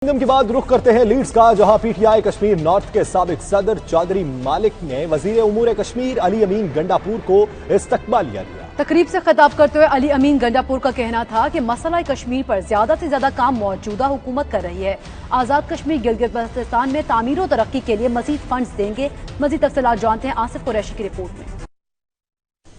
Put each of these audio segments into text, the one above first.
के बाद रुख करते हैं लीड्स का, जहां पीटीआई कश्मीर नॉर्थ के साबिक सदर चौधरी मालिक ने वजीर उमूर कश्मीर अली अमीन गंडापुर को इस्तकबालिया दिया। तकरीब से खिताब करते हुए अली अमीन गंडापुर का कहना था कि मसला कश्मीर पर ज्यादा से ज्यादा काम मौजूदा हुकूमत कर रही है। आजाद कश्मीर गिलगित बल्तिस्तान में तामीर और तरक्की के लिए मजीद फंड्स देंगे। मजीद तफसीलात जानते हैं आसिफ कुरैशी की रिपोर्ट में।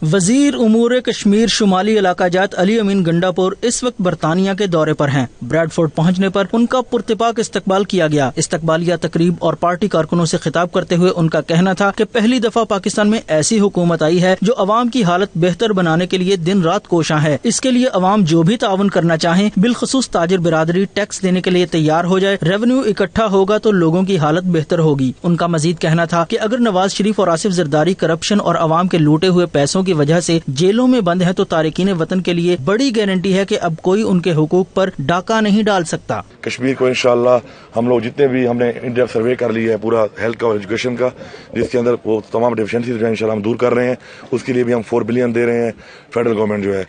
वजीर उमूर कश्मीर शुमाली इलाका जात अली अमीन गंडापुर इस वक्त बरतानिया के दौरे पर हैं। ब्रैडफोर्ड पहुंचने पर उनका पुरतिपाक इस्तकबाल किया गया। इस्तकबालिया तकरीब और पार्टी कारकुनों से खिताब करते हुए उनका कहना था कि पहली दफा पाकिस्तान में ऐसी हुकूमत आई है जो अवाम की हालत बेहतर बनाने के लिए दिन रात कोशां है। इसके लिए अवाम जो भी ताउन करना चाहें, बिलखसूस ताजिर बिरादरी टैक्स देने के लिए तैयार हो जाए। रेवेन्यू इकट्ठा होगा तो लोगों की हालत बेहतर होगी। उनका मजीद कहना था कि अगर नवाज शरीफ और आसिफ जरदारी करप्शन और अवाम के लूटे हुए पैसों की वजह से जेलों में बंद है तो तारिकीन वतन के लिए बड़ी गारंटी है कि अब कोई उनके हुकूक पर डाका नहीं डाल सकता। कश्मीर को इंशाल्लाह हम लोग जितने भी हमने इंडिया सर्वे कर लिया है पूरा हेल्थ का और एजुकेशन का, जिसके अंदर वो तमाम डिफिशिएंसीज जो है इंशाल्लाह हम दूर कर रहे हैं। उसके लिए भी हम 4 बिलियन दे रहे हैं फेडरल गवर्नमेंट जो है।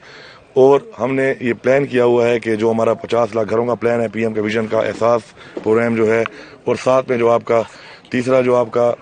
और हमने ये प्लान किया हुआ है कि जो हमारा 50 लाख घरों का प्लान है, पीएम के विजन का एहसास प्रोग्राम जो है, और साथ में जो आपका तीसरा जो आपका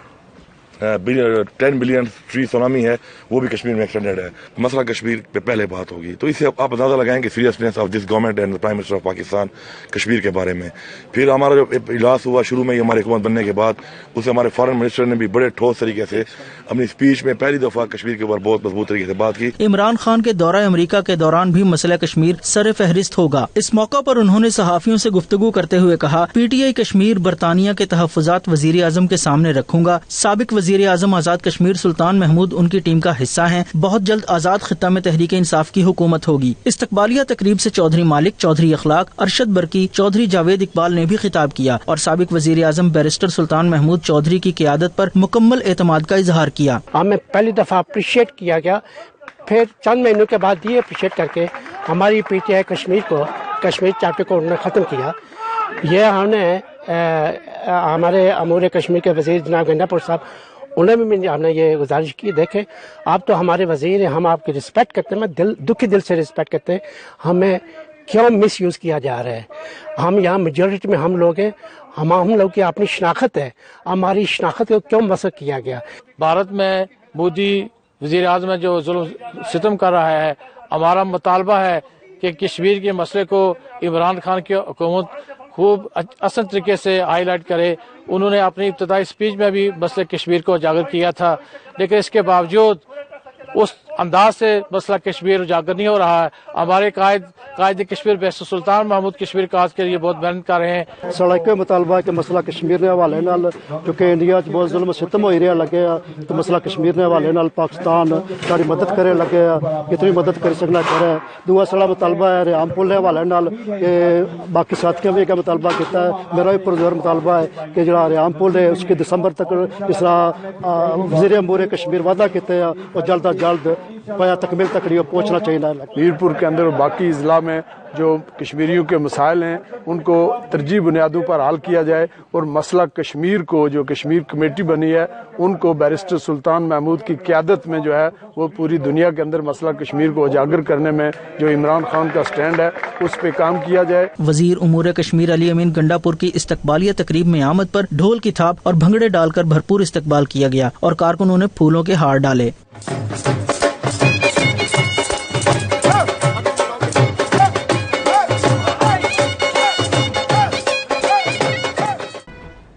10 बिलियन ट्री सुनामी है वो भी कश्मीर में एक्सटेंडेड है। मसला कश्मीर पे पहले बात होगी, तो इससे आप अंदाजा लगाएं कि seriousness of this government and prime minister of Pakistan Kashmir के बारे में। फिर हमारा जो इजलास हुआ शुरू में ही हमारी हुकूमत बनने के बाद, उससे हमारे फॉरेन मिनिस्टर ने भी बड़े ठोस तरीके से अपनी स्पीच में पहली दफा कश्मीर के ऊपर बहुत मजबूत तरीके से बात की। इमरान खान के दौरा अमेरिका के दौरान भी मसला कश्मीर सर फहरिस्त होगा। इस मौका पर उन्होंने सहाफियों से गुफ्तगू करते हुए कहा, पीटीआई कश्मीर बरतानिया के तहफ़्फ़ुज़ात वज़ीर आज़म के सामने रखूंगा। साबिक वज़ीर आज़म आजाद कश्मीर सुल्तान महमूद उनकी टीम का हिस्सा हैं। बहुत जल्द आजाद खित्ता में तहरीक इंसाफ की हुकूमत होगी। इस्तकबालिया तकरीब से चौधरी मालिक, चौधरी अखलाक, अरशद बरकी, चौधरी जावेद इकबाल ने भी खिताब किया और साबिक वज़ीर आज़म बैरिस्टर सुल्तान महमूद चौधरी की क़ियादत पर मुकम्मल एतमाद का इजहार किया। हमें पहली दफा अप्रिशिएट किया गया, फिर चंद महीनों के बाद ये अप्रिशिएट करके हमारी पीटीआई कश्मीर चैप्टर को उन्होंने ख़त्म किया। ये हमने हमारे अमूर कश्मीर के वज़ीर जनाब गंडापुर साहब, उन्हें भी हमने ये गुजारिश की, देखें आप तो हमारे वज़ीर हैं, हम आपकी रिस्पेक्ट करते हैं, मैं दुखी दिल से रिस्पेक्ट करते हैं, हमें क्यों मिस यूज़ किया जा रहा है। हम यहाँ मेजॉरिटी में हम लोग हैं, हम लोग की अपनी शनाख्त है, हमारी शनाख्त को क्यों मसक किया गया। भारत में मोदी वज़ीर आज़म जो जुल्म सितम कर रहा है, हमारा मुतालबा है कि कश्मीर के मसले को इमरान खान की हुकूमत खूब असल तरीके से हाईलाइट करे। उन्होंने अपनी इब्तदाई स्पीच में भी मसले कश्मीर को उजागर किया था, लेकिन इसके बावजूद उस अंदाज से मसला कश्मीर उजागर नहीं हो रहा है। हमारे कायद कश्मीर बैरिस्टर सुल्तान महमूद कश्मीर काज के लिए बहुत मेहनत कर रहे हैं। साढ़ा एक मुतालबा कि मसला कश्मीर के हवाले नाल, क्योंकि इंडिया बहुत जुल्म सितम हो रहा लगे, तो मसला कश्मीर के हवाले नाल पाकिस्तान सारी मदद करे लगे, कितनी मदद कर सकना करे। दूसरा साढ़ा मुतालबा है रियाम पुल के हवाले नाल, बाकी साथियों भी मुतालबा किया है। मेरा भी पुरजोर मुतालबा है कि जो रियाम पुल है उसकी दिसंबर तक जिस तरह वज़ीर अमूर कश्मीर वादा किया है और जल्द अज जल्द पाया तकमील तक पहुँचना चाहिए। मीरपुर के अंदर और बाकी इजला में जो कश्मीरियों के मसाइल हैं उनको तरजीह बुनियादों पर हल किया जाए, और मसला कश्मीर को जो कश्मीर कमेटी बनी है उनको बैरिस्टर सुल्तान महमूद की क़यादत में जो है वो पूरी दुनिया के अंदर मसला कश्मीर को उजागर करने में जो इमरान खान का स्टैंड है उस पर काम किया जाए। वजीर उमूर कश्मीर अली अमीन गंडापुर की इस्तकबालिया तकरीब में आमद पर ढोल की थाप और भंगड़े डालकर भरपूर इस्तकबाल किया गया और कारकुनों ने फूलों के हार डाले।